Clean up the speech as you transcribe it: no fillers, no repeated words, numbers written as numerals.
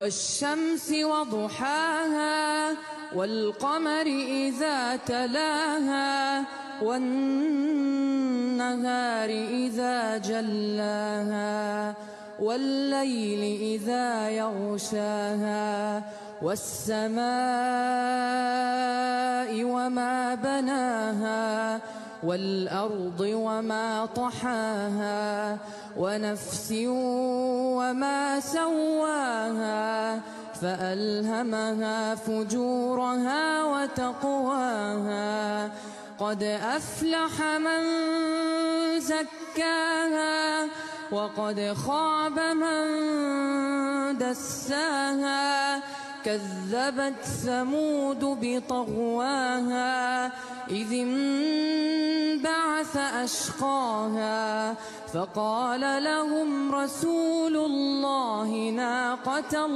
والشمس وضحاها والقمر إذا تلاها والنهار إذا جلاها والليل إذا يغشاها والسماء وما بناها والأرض وما طحاها ونفس وما سواها فألهمها فجورها وتقواها قد أفلح من زكاها وقد خاب من دساها كذبت ثمود بطغواها إذ انبعث أشقاها فقال لهم رسول الله ناقة الله